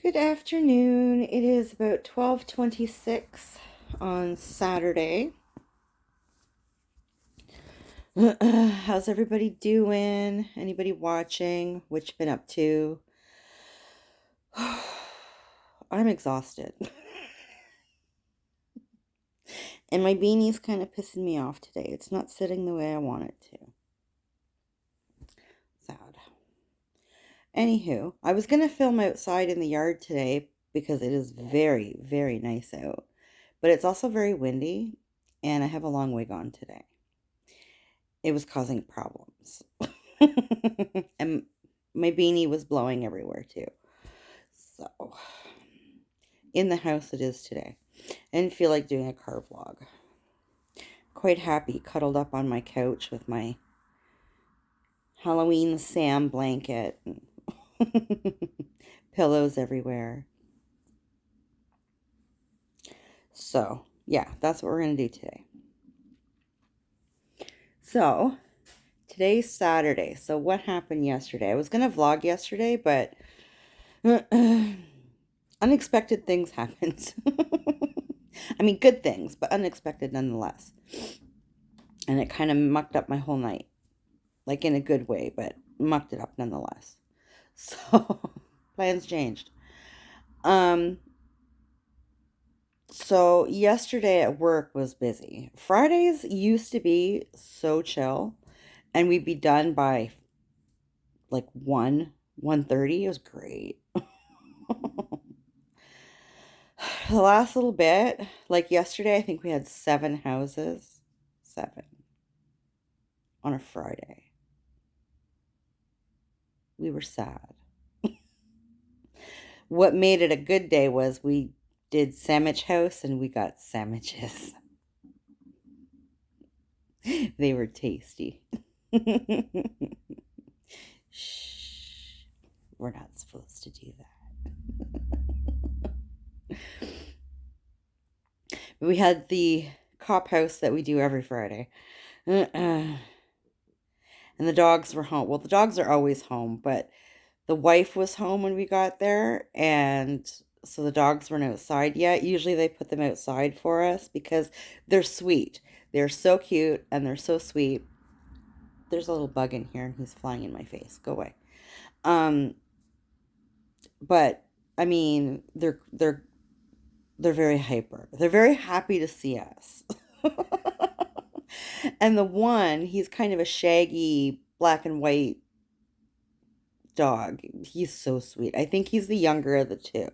Good afternoon. It is about 12:26 on Saturday. How's everybody doing? Anybody watching? What you been up to? I'm exhausted. And my beanie's kind of pissing me off today. It's not sitting the way I want it to. Sad. Anywho, I was going to film outside in the yard today because it is very, very nice out. But it's also very windy, and I have a long wig on today. It was causing problems. And my beanie was blowing everywhere too. So, in the house it is today. I didn't feel like doing a car vlog. Quite happy, cuddled up on my couch with my Halloween Sam blanket. Pillows everywhere. So, yeah, that's what we're going to do today. So, today's Saturday. So, what happened yesterday? I was going to vlog yesterday, but unexpected things happened. I mean, good things, but unexpected nonetheless. And it kind of mucked up my whole night. Like in a good way, but mucked it up nonetheless. So, plans changed. So yesterday at work was busy. Fridays used to be so chill, and we'd be done by like 1:30. It was great. The last little bit, like yesterday, I think we had 7 houses. 7 on a Friday. We were sad. What made it a good day was we did sandwich house and we got sandwiches. They were tasty. Shh. We're not supposed to do that. We had the cop house that we do every Friday. And the dogs were home. Well, the dogs are always home, but the wife was home when we got there, and so the dogs weren't outside yet. Usually they put them outside for us because they're sweet. They're so cute and they're so sweet. There's a little bug in here and he's flying in my face. Go away. But I mean, they're very hyper. They're very happy to see us. And the one, he's kind of a shaggy black and white dog. He's so sweet. I think he's the younger of the two.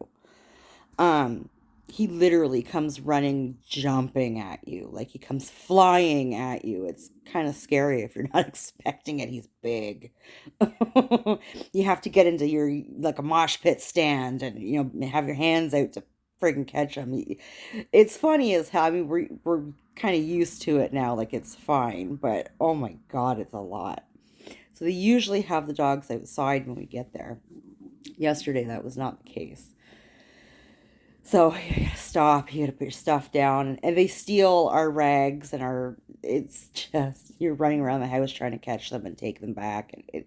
He literally comes running, jumping at you. Like he comes flying at you. It's kind of scary if you're not expecting it. He's big. You have to get into your, like a mosh pit stand and, have your hands out to friggin' catch him. It's funny as how, I mean, we're kind of used to it now. Like it's fine, but oh my God, it's a lot. So they usually have the dogs outside when we get there. Yesterday, that was not the case. So you gotta stop, you gotta put your stuff down, and they steal our rags and it's just, you're running around the house trying to catch them and take them back, and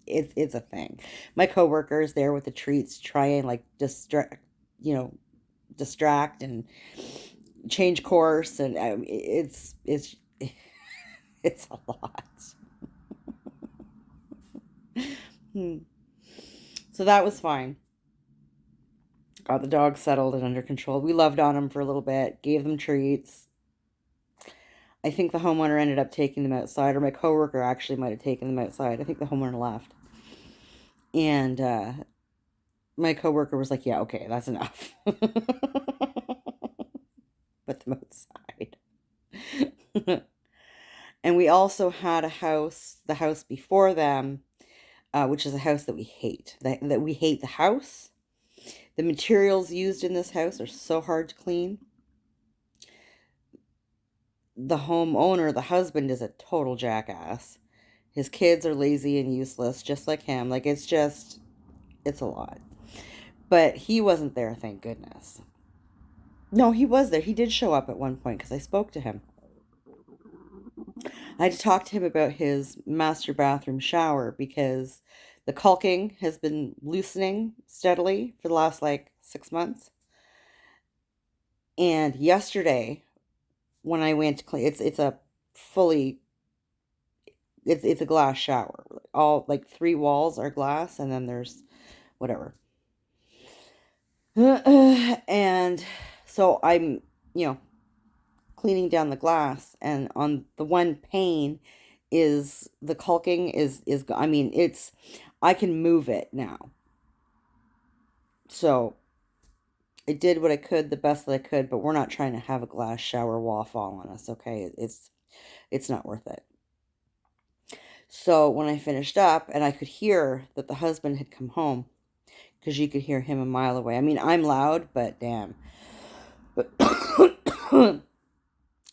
it's a thing. My coworker is there with the treats to try and like distract and change course, and it's it's a lot. So that was fine. Got the dogs settled and under control. We loved on them for a little bit, gave them treats. I think the homeowner ended up taking them outside, or my coworker actually might have taken them outside. I think the homeowner left. And my coworker was like, yeah, okay, that's enough. Put them outside. And we also had the house before them, which is a house that we hate. That we hate the house. The materials used in this house are so hard to clean. The homeowner, the husband, is a total jackass. His kids are lazy and useless, just like him. Like, it's a lot. But he wasn't there, thank goodness. No, he was there. He did show up at one point because I spoke to him. I had to talk to him about his master bathroom shower because The caulking has been loosening steadily for the last like 6 months. And yesterday, when I went to clean, it's a fully it's a glass shower. All like three walls are glass, and then there's whatever. And so I'm, you know, cleaning down the glass, and on the one pane is the caulking is I mean, it's I can move it now. So I did what I could, the best that I could, but we're not trying to have a glass shower wall fall on us, okay? It's not worth it. So when I finished up and I could hear that the husband had come home, because you could hear him a mile away. I mean, I'm loud, but damn.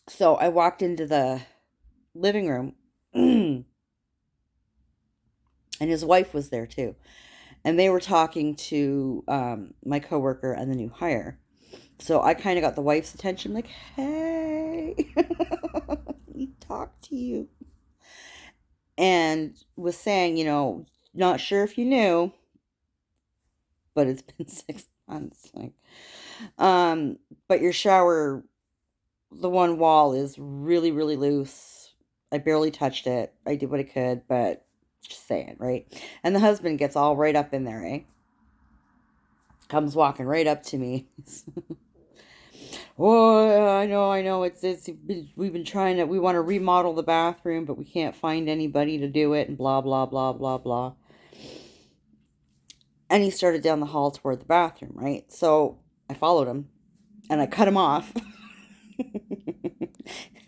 So I walked into the living room and his wife was there too. And they were talking to my coworker and the new hire. So I kind of got the wife's attention, like, hey, we talked to you. And was saying, not sure if you knew, but it's been 6 months. Like, but your shower, the one wall is really, really loose. I barely touched it. I did what I could, but just saying, right? And the husband gets all right up in there, eh? Comes walking right up to me. Oh, I know. We've been trying to. We want to remodel the bathroom, but we can't find anybody to do it, and blah blah blah blah blah. And he started down the hall toward the bathroom, right? So I followed him, and I cut him off.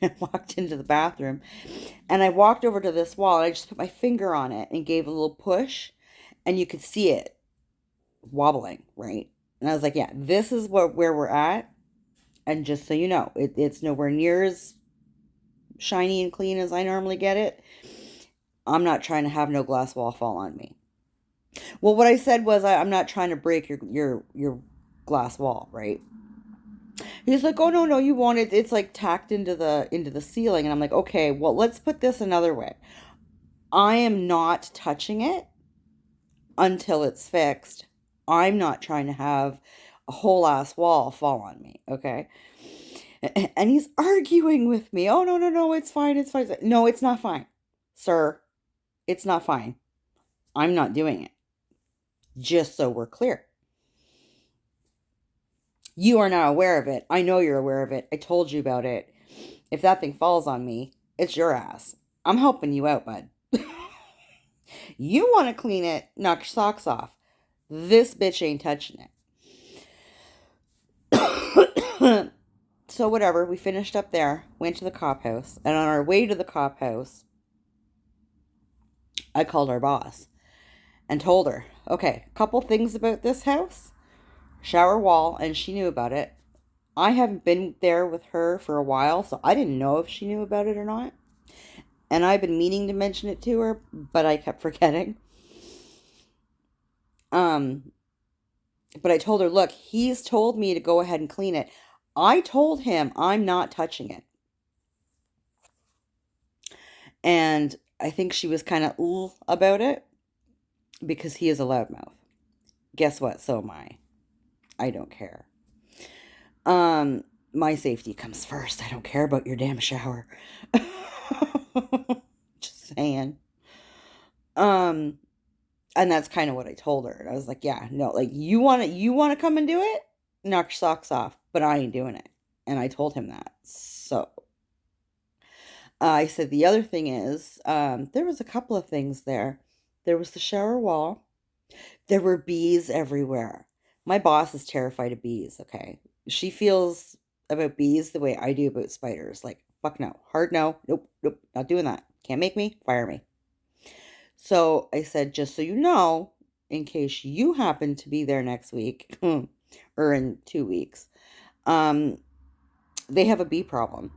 And walked into the bathroom, and I walked over to this wall, and I just put my finger on it and gave a little push, and you could see it wobbling, right? And I was like, yeah, this is where we're at. And just so you know, it's nowhere near as shiny and clean as I normally get it. I'm not trying to have no glass wall fall on me. Well, what I said was I'm not trying to break your glass wall, right? He's like, "Oh no, you won't. It's like tacked into the ceiling." And I'm like, "Okay, well, let's put this another way. I am not touching it until it's fixed. I'm not trying to have a whole ass wall fall on me, okay?" And he's arguing with me. "Oh no, it's fine, it's fine." No, it's not fine. Sir, it's not fine. I'm not doing it. Just so we're clear. You are now aware of it. I know you're aware of it. I told you about it. If that thing falls on me, it's your ass. I'm helping you out, bud. You want to clean it, knock your socks off. This bitch ain't touching it. So whatever, we finished up there, went to the cop house, and on our way to the cop house, I called our boss and told her, okay, a couple things about this house, shower wall, and she knew about it. I haven't been there with her for a while, so I didn't know if she knew about it or not. And I've been meaning to mention it to her, but I kept forgetting. But I told her, look, he's told me to go ahead and clean it. I told him I'm not touching it. And I think she was kind of about it because he is a loudmouth. Guess what? So am I. I don't care. My safety comes first. I don't care about your damn shower. Just saying. And that's kind of what I told her. And I was like, yeah, no, like you want to come and do it? Knock your socks off, but I ain't doing it. And I told him that. So I said the other thing is, there was a couple of things there. There was the shower wall. There were bees everywhere. My boss is terrified of bees, okay? She feels about bees the way I do about spiders. Like, fuck no. Hard no. Nope, not doing that. Can't make me, fire me. So I said, just so you know, in case you happen to be there next week, or in 2 weeks, they have a bee problem.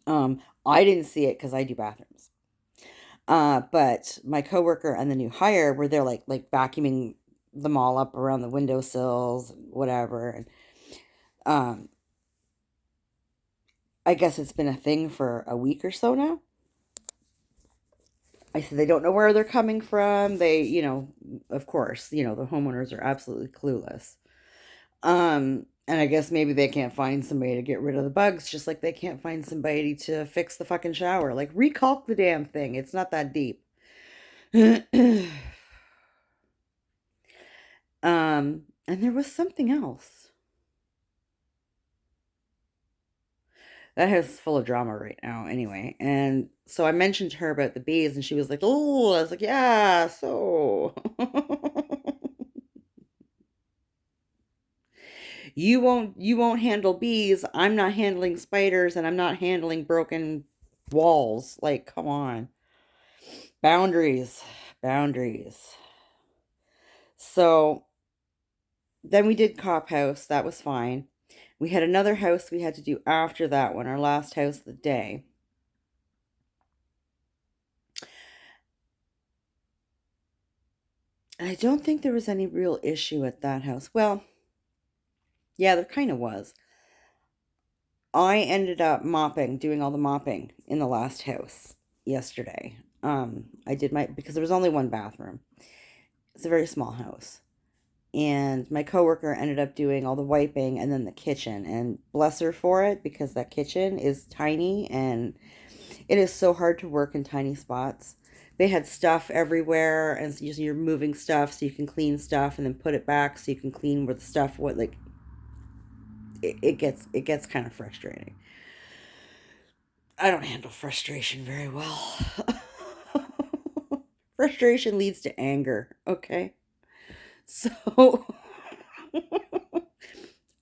I didn't see it because I do bathrooms. But my coworker and the new hire were there like vacuuming them all up around the windowsills and whatever. And I guess it's been a thing for a week or so now. I said they don't know where they're coming from. They, of course, the homeowners are absolutely clueless. And I guess maybe they can't find somebody to get rid of the bugs, just like they can't find somebody to fix the fucking shower. Like, recalc the damn thing. It's not that deep. And there was something else. That house is full of drama right now, anyway. And so I mentioned to her about the bees, and she was like, "Oh," I was like, "Yeah, so." You won't handle bees. I'm not handling spiders, and I'm not handling broken walls. Like, come on. Boundaries. Boundaries. So then we did Cop House. That was fine. We had another house we had to do after that one, our last house of the day. And I don't think there was any real issue at that house. Well, yeah, there kind of was. I ended up doing all the mopping in the last house yesterday. I did because there was only one bathroom. It's a very small house. And my coworker ended up doing all the wiping and then the kitchen. And bless her for it, because that kitchen is tiny and it is so hard to work in tiny spots. They had stuff everywhere, and so you're moving stuff so you can clean stuff and then put it back so you can clean where the stuff what like it gets kind of frustrating. I don't handle frustration very well. Frustration leads to anger, okay? So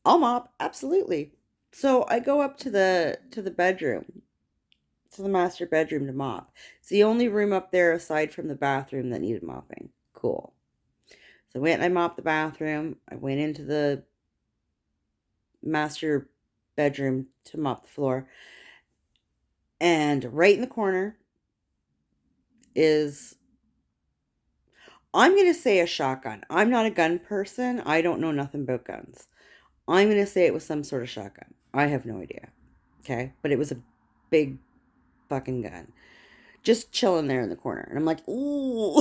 I'll mop, absolutely. So I go up to the bedroom, to the master bedroom to mop. It's the only room up there aside from the bathroom that needed mopping. Cool. So I went and I mopped the bathroom. I went into the master bedroom to mop the floor. And right in the corner is, I'm going to say, a shotgun. I'm not a gun person. I don't know nothing about guns. I'm going to say it was some sort of shotgun. I have no idea. Okay? But it was a big fucking gun. Just chilling there in the corner. And I'm like, ooh,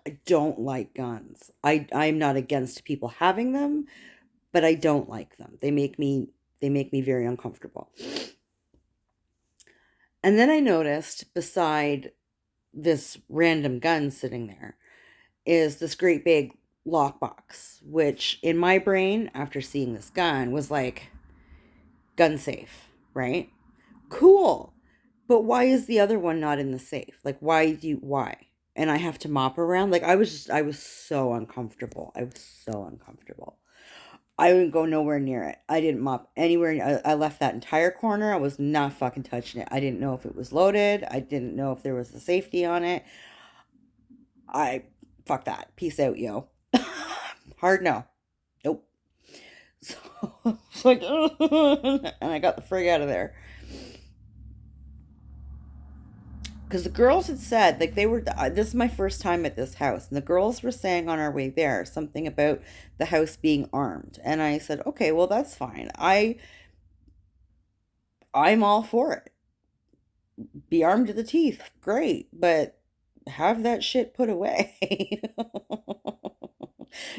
I don't like guns. I'm not against people having them, but I don't like them. They make me very uncomfortable. And then I noticed beside this random gun sitting there is this great big lockbox, which in my brain, after seeing this gun, was like, gun safe, right? Cool. But why is the other one not in the safe? Like, why? And I have to mop around. Like, I was so uncomfortable. I was so uncomfortable. I wouldn't go nowhere near it. I didn't mop anywhere. I left that entire corner. I was not fucking touching it. I didn't know if it was loaded. I didn't know if there was a safety on it. Fuck that. Peace out, yo. Hard no. Nope. So it's like, and I got the frig out of there. Because the girls had said, like, this is my first time at this house, and the girls were saying on our way there something about the house being armed. And I said, okay, well, that's fine. I'm all for it. Be armed to the teeth. Great. But have that shit put away.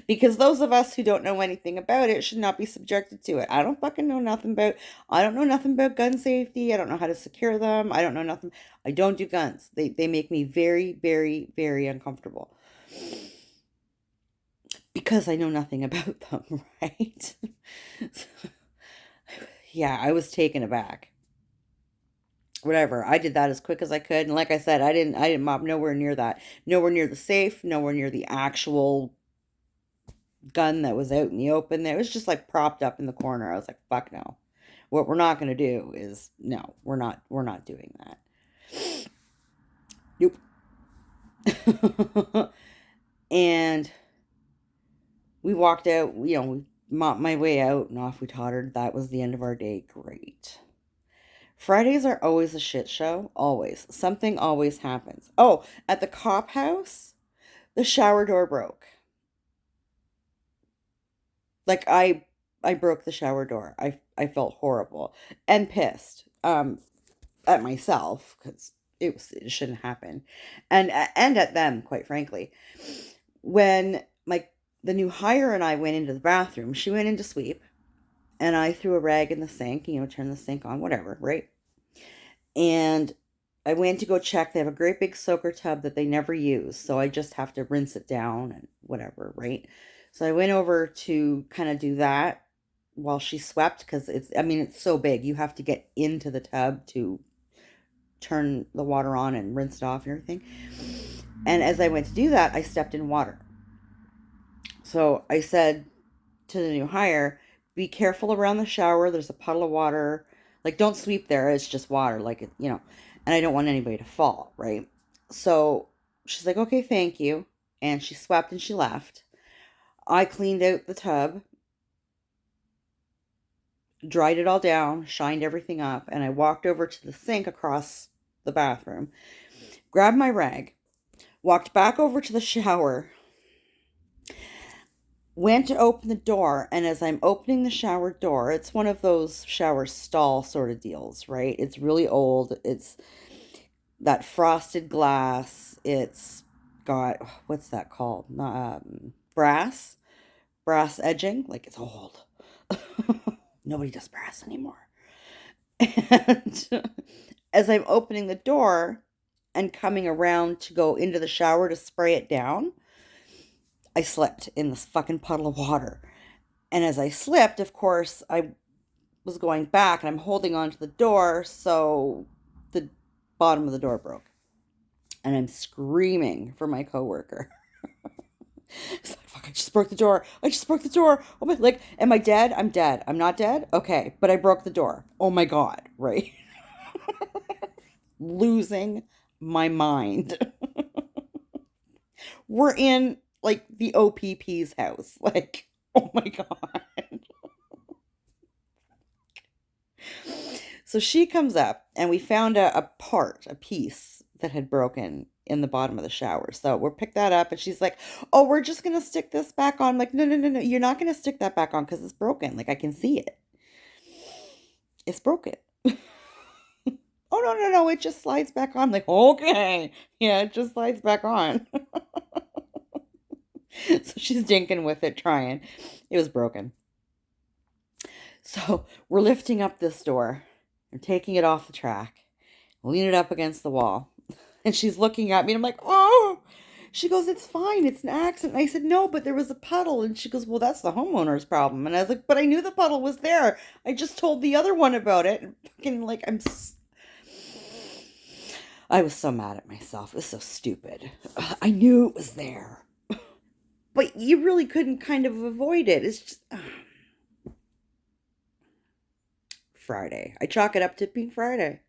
Because those of us who don't know anything about it should not be subjected to it. I don't know nothing about gun safety. I don't know how to secure them. I don't know nothing. I don't do guns. They make me very, very, very uncomfortable. Because I know nothing about them, right? Yeah, I was taken aback. Whatever. I did that as quick as I could, and like I said, I didn't mop nowhere near that. Nowhere near the safe, nowhere near the actual gun that was out in the open. There, it was just like propped up in the corner. I was like, fuck no. What we're not going to do is, no, we're not doing that. Nope. And we walked out, we mopped my way out and off we tottered. That was the end of our day. Great. Fridays are always a shit show. Always. Something always happens. Oh, at the cop house, the shower door broke. Like, I broke the shower door. I felt horrible and pissed at myself, because It shouldn't happen. And at them, quite frankly. When the new hire and I went into the bathroom, she went in to sweep, and I threw a rag in the sink, turn the sink on, whatever, right? And I went to go check. They have a great big soaker tub that they never use, so I just have to rinse it down and whatever, right? So I went over to kind of do that while she swept, because it's so big. You have to get into the tub to turn the water on and rinse it off and everything. And as I went to do that, I stepped in water. So I said to the new hire, be careful around the shower. There's a puddle of water. Like, don't sweep there. It's just water. And I don't want anybody to fall, right? So she's like, okay, thank you. And she swept and she left. I cleaned out the tub, dried it all down, shined everything up, and I walked over to the sink across the bathroom, grabbed my rag, walked back over to the shower, went to open the door, and as I'm opening the shower door, it's one of those shower stall sort of deals, right? It's really old. It's that frosted glass. It's got, what's that called? Brass edging. Like, it's old. Nobody does brass anymore. And as I'm opening the door and coming around to go into the shower to spray it down, I slipped in this fucking puddle of water. And as I slipped, of course, I was going back and I'm holding onto the door, so the bottom of the door broke. And I'm screaming for my coworker. It's like, fuck, I just broke the door. Oh my, am I dead? I'm dead. I'm not dead? Okay, but I broke the door. Oh my God, right? Losing my mind. We're in, the OPP's house. Oh my God. So she comes up, and we found a piece that had broken in the bottom of the shower. So we'll pick that up, and she's like, oh, we're just going to stick this back on. I'm like, no, you're not going to stick that back on because it's broken. I can see it. It's broken. Oh, no, it just slides back on. Okay. Yeah, it just slides back on. So she's dinking with it, trying. It was broken. So we're lifting up this door and taking it off the track, lean it up against the wall. And she's looking at me, and I'm like, oh. She goes, it's fine. It's an accident. And I said, no, but there was a puddle. And she goes, well, that's the homeowner's problem. And I was like, but I knew the puddle was there. I just told the other one about it. And fucking, I was so mad at myself. It was so stupid. I knew it was there. But you really couldn't kind of avoid it. It's just... Friday. I chalk it up to being Friday.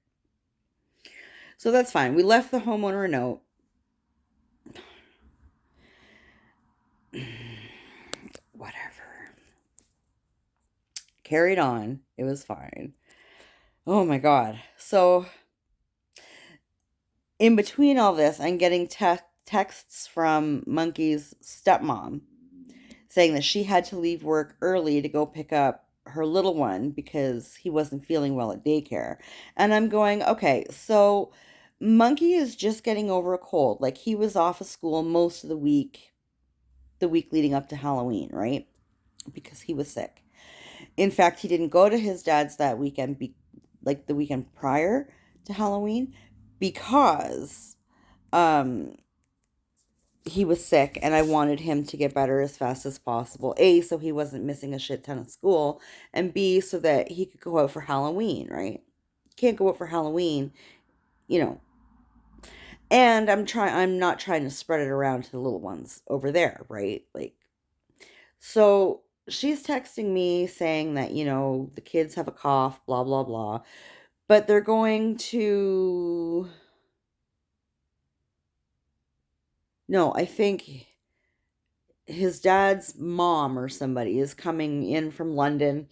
So that's fine. We left the homeowner a note. Whatever. Carried on. It was fine. Oh my God. So in between all this, I'm getting texts from Monkey's stepmom saying that she had to leave work early to go pick up her little one because he wasn't feeling well at daycare. And I'm going, okay, so Monkey is just getting over a cold. He was off of school most of the week leading up to Halloween, right? Because he was sick. In fact, he didn't go to his dad's that weekend, the weekend prior to Halloween, because he was sick, and I wanted him to get better as fast as possible. A, so he wasn't missing a shit ton of school, and B, so that he could go out for Halloween, right? Can't go out for Halloween, And I'm not trying to spread it around to the little ones over there, right? So she's texting me saying that, the kids have a cough, blah, blah, blah. But they're going to... No, I think his dad's mom or somebody is coming in from London.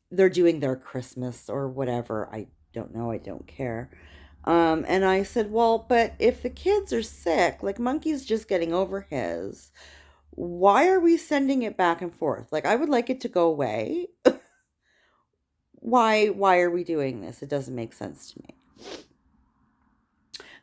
They're doing their Christmas or whatever. I don't know. I don't care. And I said, well, but if the kids are sick, Monkey's just getting over his, why are we sending it back and forth? I would like it to go away. Why are we doing this? It doesn't make sense to me.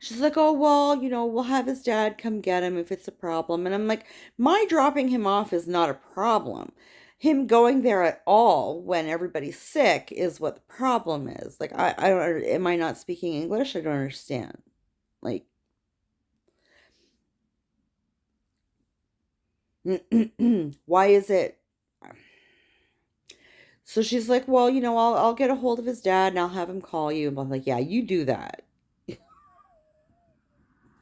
She's like, oh, well, we'll have his dad come get him if it's a problem. And I'm like, my dropping him off is not a problem. Him going there at all when everybody's sick is what the problem is. Like, I don't, am I not speaking English? I don't understand. Like, why is it? So she's like, well, I'll get a hold of his dad and I'll have him call you. And I'm like, yeah, you do that.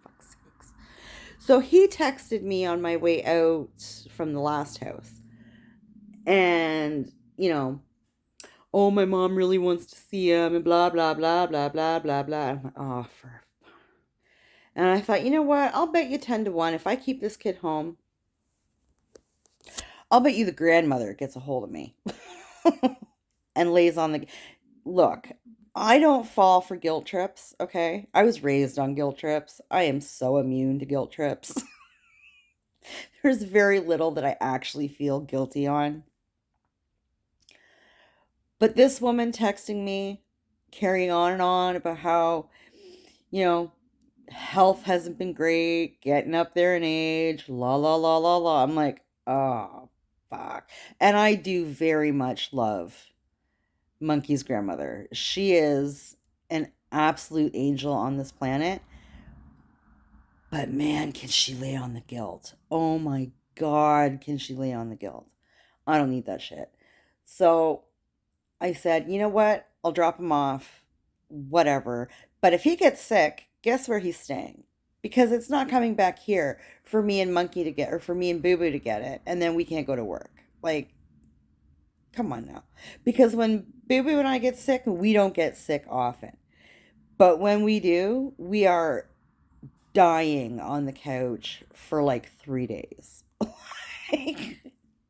Fuck's sakes. So he texted me on my way out from the last house. And, oh, my mom really wants to see him and blah, blah, blah, blah, blah, blah, blah. I'm like, oh, and I thought, you know what? I'll bet you 10 to 1. If I keep this kid home, I'll bet you the grandmother gets a hold of me and lays on the. Look, I don't fall for guilt trips, okay? I was raised on guilt trips. I am so immune to guilt trips. There's very little that I actually feel guilty on. But this woman texting me, carrying on and on about how, you know, health hasn't been great, getting up there in age, la la la la la. I'm like, oh, fuck. And I do very much love Monkey's grandmother. She is an absolute angel on this planet. But man, can she lay on the guilt? Oh my God, can she lay on the guilt? I don't need that shit. So I said, you know what? I'll drop him off, whatever. But if he gets sick, guess where he's staying? Because it's not coming back here for me and Monkey to get, or for me and Boo Boo to get it, and then we can't go to work. Like, come on now. Because when Boo Boo and I get sick, we don't get sick often. But when we do, we are dying on the couch for like 3 days. Like,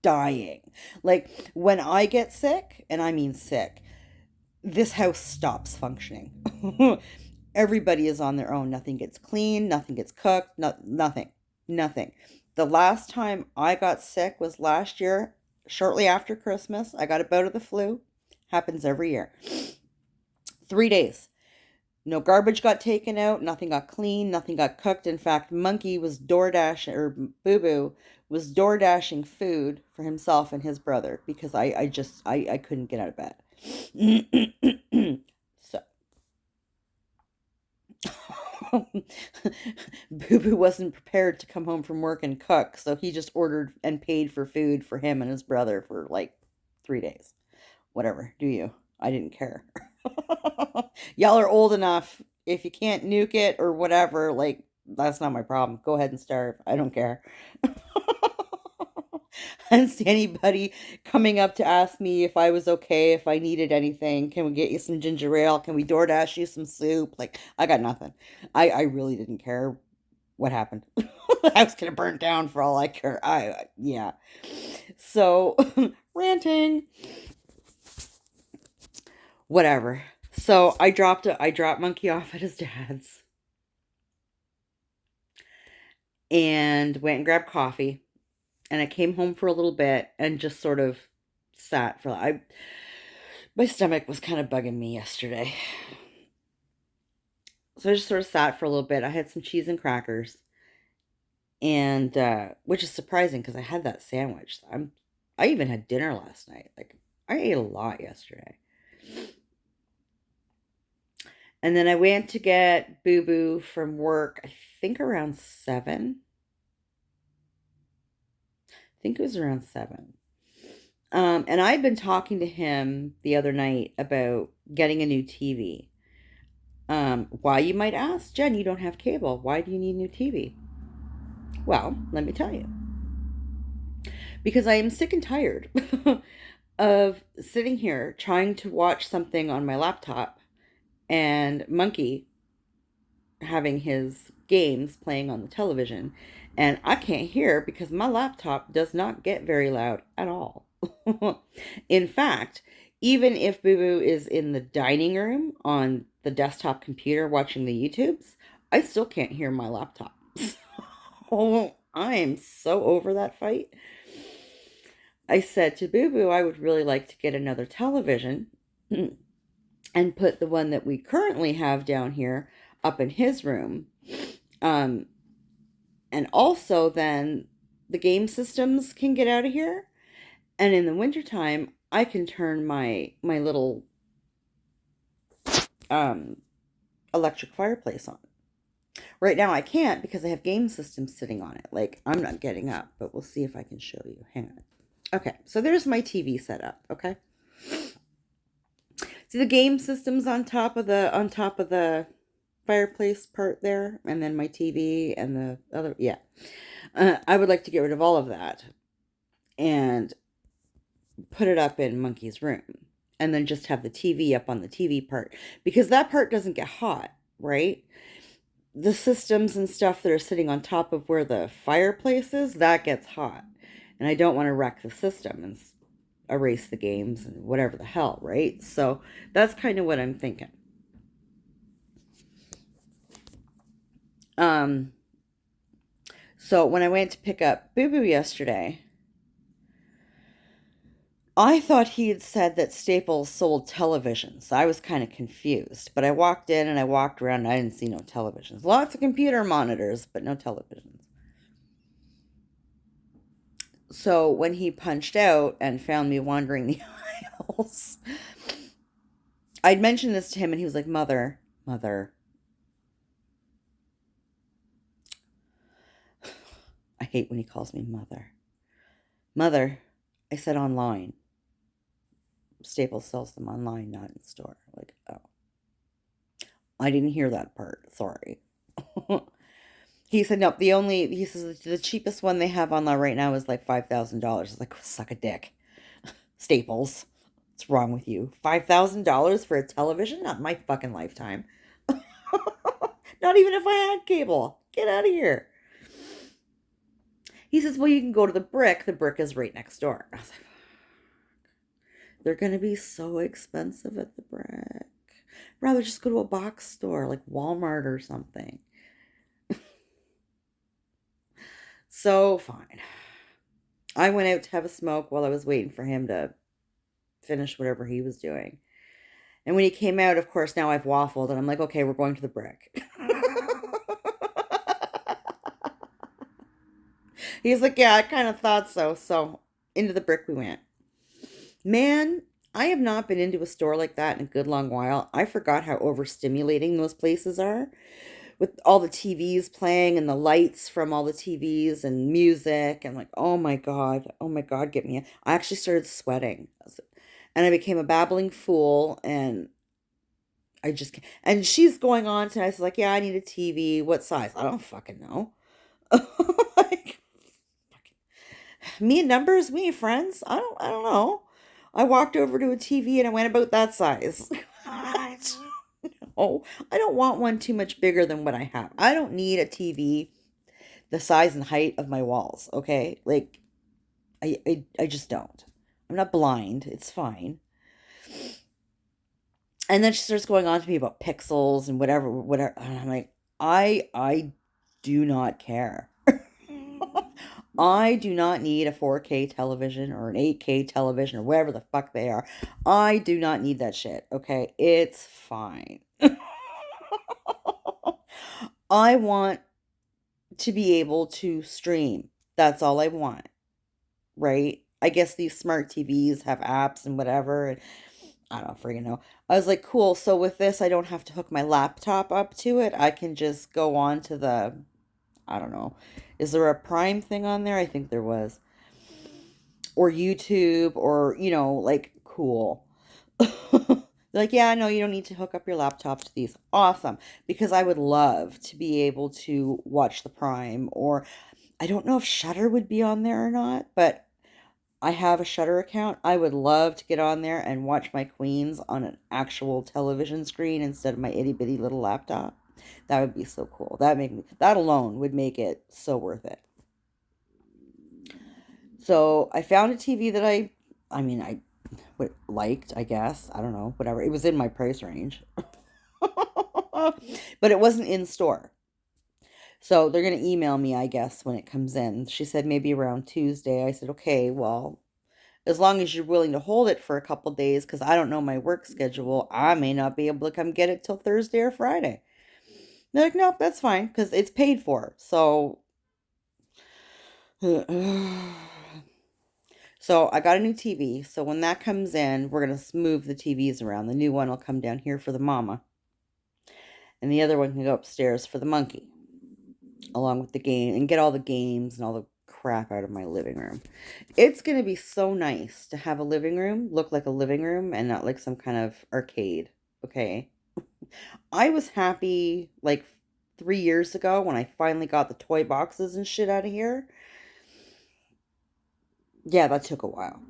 dying. Like, when I get sick, and I mean sick, this house stops functioning. Everybody is on their own. Nothing gets cleaned, nothing gets cooked, nothing. Nothing. The last time I got sick was last year, shortly after Christmas. I got a bout of the flu. Happens every year. 3 days. No garbage got taken out, nothing got cleaned, nothing got cooked. In fact, Monkey was DoorDashing, or Boo Boo was DoorDashing food for himself and his brother because I couldn't get out of bed. So, Boo Boo wasn't prepared to come home from work and cook, so he just ordered and paid for food for him and his brother for like 3 days. Whatever, do you? I didn't care. Y'all are old enough. If you can't nuke it or whatever, like, that's not my problem. Go ahead and starve. I don't care. I didn't see anybody coming up to ask me if I was okay, if I needed anything. Can we get you some ginger ale? Can we DoorDash you some soup? Like, I got nothing. I really didn't care what happened. The house could have burnt down for all I care. Yeah. So, ranting. Whatever. So I dropped Monkey off at his dad's and went and grabbed coffee. And I came home for a little bit and just sort of sat for my stomach was kind of bugging me yesterday. So I just sort of sat for a little bit. I had some cheese and crackers. And which is surprising because I had that sandwich. I even had dinner last night. Like, I ate a lot yesterday. And then I went to get Boo Boo from work, I think around 7. I think it was around 7. And I'd been talking to him the other night about getting a new TV. Why, you might ask? Jen, you don't have cable. Why do you need new TV? Well, let me tell you. Because I am sick and tired of sitting here trying to watch something on my laptop and Monkey having his games playing on the television, and I can't hear because my laptop does not get very loud at all. In fact, even if Boo Boo is in the dining room on the desktop computer watching the YouTubes, I still can't hear my laptop. So I am so over that fight. I said to Boo Boo, I would really like to get another television and put the one that we currently have down here up in his room. Um, and also then the game systems can get out of here. And in the wintertime, I can turn my little um, electric fireplace on. Right now I can't because I have game systems sitting on it. Like, I'm not getting up, but we'll see if I can show you. Hang on. Okay, so there's my TV setup, okay? See the game systems on top of the fireplace part there, and then my TV and the other, yeah. I would like to get rid of all of that and put it up in Monkey's room, and then just have the TV up on the TV part, because that part doesn't get hot, right? The systems and stuff that are sitting on top of where the fireplace is, that gets hot. And I don't want to wreck the system and erase the games and whatever the hell, right? So that's kind of what I'm thinking. Um, so when I went to pick up Boo Boo yesterday, I thought he had said that Staples sold televisions. I was kind of confused, but I walked in and I walked around and I didn't see no televisions. Lots of computer monitors, but no televisions. So when he punched out and found me wandering the aisles, I'd mentioned this to him and he was like, Mother. I hate when he calls me mother. Mother, I said online. Staples sells them online, not in store. Like, oh. I didn't hear that part. Sorry. He said, no, he says the cheapest one they have online right now is like $5,000. I was like, suck a dick. Staples. What's wrong with you? $5,000 for a television? Not my fucking lifetime. Not even if I had cable. Get out of here. He says, well, you can go to the Brick. The Brick is right next door. I was like, they're going to be so expensive at the Brick. I'd rather just go to a box store like Walmart or something. So, fine. I went out to have a smoke while I was waiting for him to finish whatever he was doing. And when he came out, of course, now I've waffled and I'm like, okay, we're going to the Brick. He's like, yeah, I kind of thought so. So into the Brick we went. Man, I have not been into a store like that in a good long while. I forgot how overstimulating those places are, with all the TVs playing and the lights from all the TVs and music, and like, oh my God, get me. I actually started sweating, and I became a babbling fool, and I just can't. And she's going on tonight. She's like, yeah, I need a TV. What size? I don't fucking know. Like, me and numbers, we ain't friends. I don't know. I walked over to a TV and I went about that size. No, I don't want one too much bigger than what I have. I don't need a TV the size and height of my walls, okay? Like, I just don't. I'm not blind. It's fine. And then she starts going on to me about pixels and whatever. And I'm like, I do not care. I do not need a 4K television or an 8K television or whatever the fuck they are. I do not need that shit, okay? It's fine. I want to be able to stream. That's all I want, right? I guess these smart TVs have apps and whatever, and I don't freaking know. I was like, cool. So with this, I don't have to hook my laptop up to it. I can just go on to I don't know. Is there a Prime thing on there? I think there was. Or YouTube, or, like, cool. Like, yeah, no, you don't need to hook up your laptop to these. Awesome. Because I would love to be able to watch the Prime, or I don't know if Shudder would be on there or not, but I have a Shudder account. I would love to get on there and watch my Queens on an actual television screen instead of my itty bitty little laptop. That would be so cool. That alone would make it so worth it. So I found a TV that I liked, I guess. I don't know, whatever. It was in my price range. But it wasn't in store. So they're going to email me, I guess, when it comes in. She said maybe around Tuesday. I said, okay, well, as long as you're willing to hold it for a couple days, because I don't know my work schedule, I may not be able to come get it till Thursday or Friday. They're like, nope, that's fine because it's paid for. So, so I got a new TV. So when that comes in, we're gonna move the TVs around. The new one will come down here for the mama, and the other one can go upstairs for the monkey, along with the game and get all the games and all the crap out of my living room. It's gonna be so nice to have a living room look like a living room and not like some kind of arcade. Okay. I was happy like 3 years ago when I finally got the toy boxes and shit out of here. Yeah, that took a while.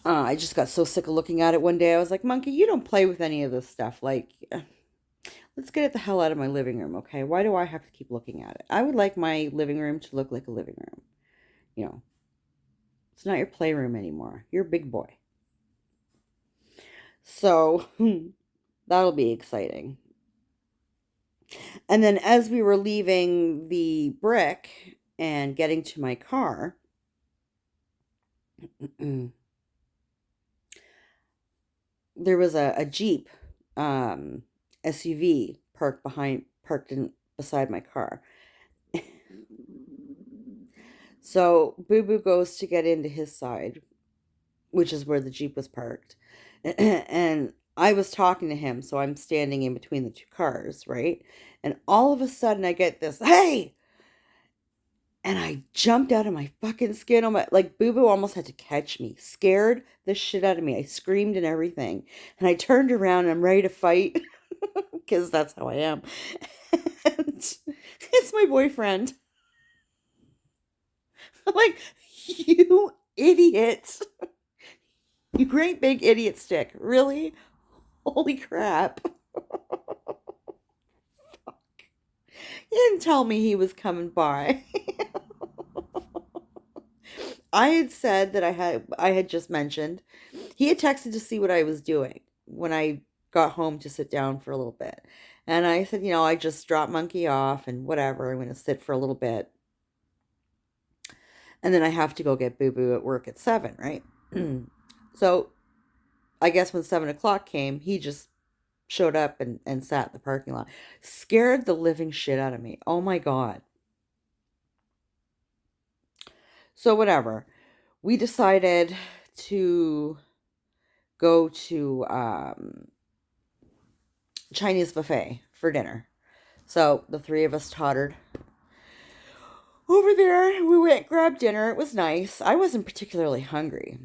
I just got so sick of looking at it one day. I was like, Monkey, you don't play with any of this stuff. Like, let's get it the hell out of my living room, okay? Why do I have to keep looking at it? I would like my living room to look like a living room. You know, it's not your playroom anymore. You're a big boy. So, that'll be exciting. And then as we were leaving the brick and getting to my car, there was a Jeep SUV parked beside my car. So Boo Boo goes to get into his side, which is where the Jeep was parked. And I was talking to him, so I'm standing in between the two cars, right? And all of a sudden I get this, hey! And I jumped out of my fucking skin. Like, Boo Boo almost had to catch me. Scared the shit out of me. I screamed and everything. And I turned around and I'm ready to fight. Because that's how I am. And it's my boyfriend. I'm like, you idiot. You great big idiot stick. Really? Holy crap. He didn't tell me he was coming by. I had said that I had just mentioned. He had texted to see what I was doing when I got home to sit down for a little bit. And I said, I just dropped Monkey off and whatever. I'm going to sit for a little bit. And then I have to go get Boo Boo at work at 7, right? So I guess when 7 o'clock came, he just showed up and sat in the parking lot. Scared the living shit out of me. Oh my God. So whatever. We decided to go to Chinese buffet for dinner. So the three of us tottered over there. We went, grabbed dinner. It was nice. I wasn't particularly hungry.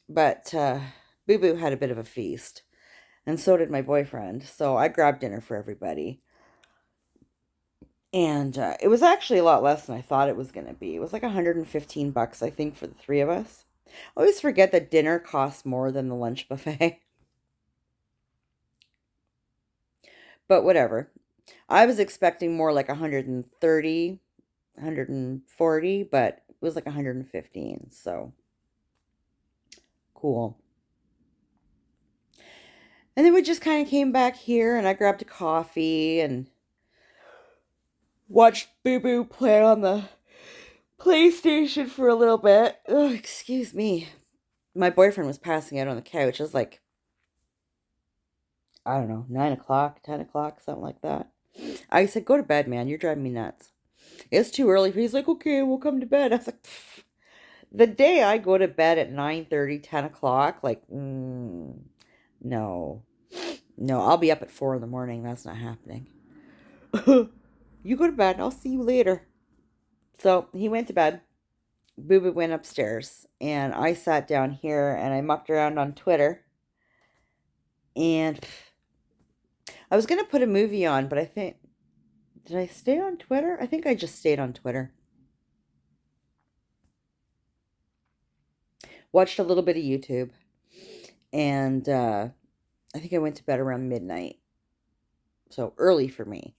But Boo Boo had a bit of a feast. And so did my boyfriend. So I grabbed dinner for everybody. And it was actually a lot less than I thought it was going to be. It was like $115, I think, for the three of us. I always forget that dinner costs more than the lunch buffet. But whatever. I was expecting more like 130, 140, but it was like 115. So cool. And then we just kind of came back here and I grabbed a coffee and watched Boo Boo play on the PlayStation for a little bit. Oh, excuse me. My boyfriend was passing out on the couch. It was like, I don't know, 9 o'clock, 10 o'clock, something like that. I said, go to bed, man. You're driving me nuts. It's too early. He's like, okay, we'll come to bed. I was like, pfft. The day I go to bed at 9:30, 10 o'clock, like, no. No, I'll be up at 4 in the morning. That's not happening. You go to bed. I'll see you later. So he went to bed. Boo Boo went upstairs. And I sat down here and I mucked around on Twitter. And I was going to put a movie on, but I think, did I stay on Twitter? I think I just stayed on Twitter. Watched a little bit of YouTube. And I think I went to bed around midnight. So early for me.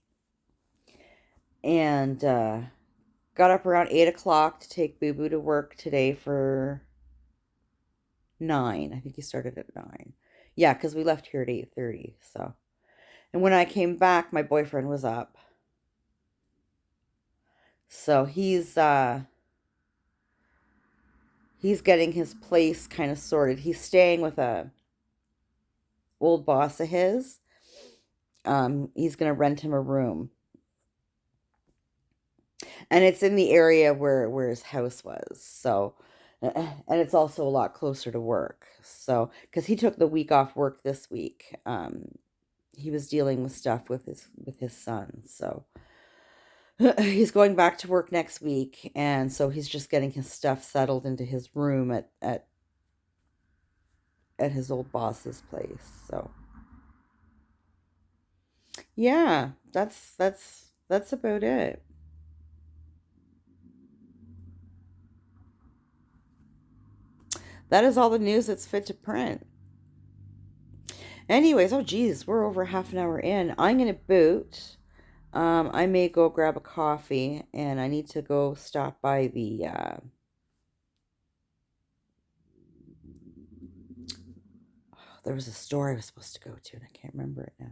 And got up around 8 o'clock to take Boo Boo to work today for 9. I think he started at 9. Yeah, because we left here at 8:30. So, and when I came back, my boyfriend was up. So he's getting his place kind of sorted. He's staying with a old boss of his. He's gonna rent him a room, and it's in the area where his house was. So, and it's also a lot closer to work. So, because he took the week off work this week, he was dealing with stuff with his son. So he's going back to work next week, and so he's just getting his stuff settled into his room at his old boss's place. So yeah, that's about it. That is all the news that's fit to print. Anyways, oh geez, we're over half an hour in. I'm gonna boot. I may go grab a coffee, and I need to go stop by the there was a store I was supposed to go to, and I can't remember it now.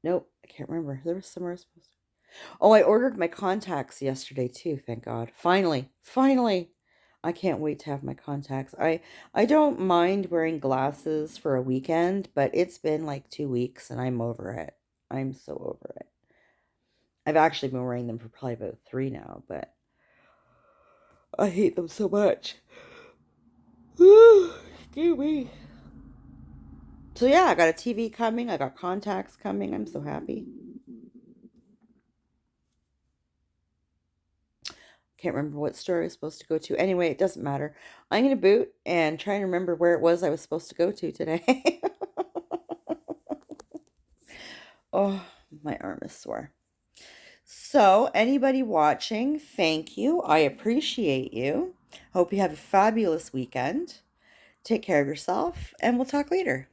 Nope, I can't remember. There was somewhere I was supposed to. Oh, I ordered my contacts yesterday too, thank God. Finally, finally. I can't wait to have my contacts. I don't mind wearing glasses for a weekend, but it's been like 2 weeks and I'm over it. I'm so over it. I've actually been wearing them for probably about three now, but I hate them so much. Excuse me. So yeah, I got a TV coming. I got contacts coming. I'm so happy. Can't remember what store I was supposed to go to. Anyway, it doesn't matter. I'm going to boot and try and remember where it was I was supposed to go to today. Oh, my arm is sore. So, anybody watching, thank you. I appreciate you. Hope you have a fabulous weekend. Take care of yourself, and we'll talk later.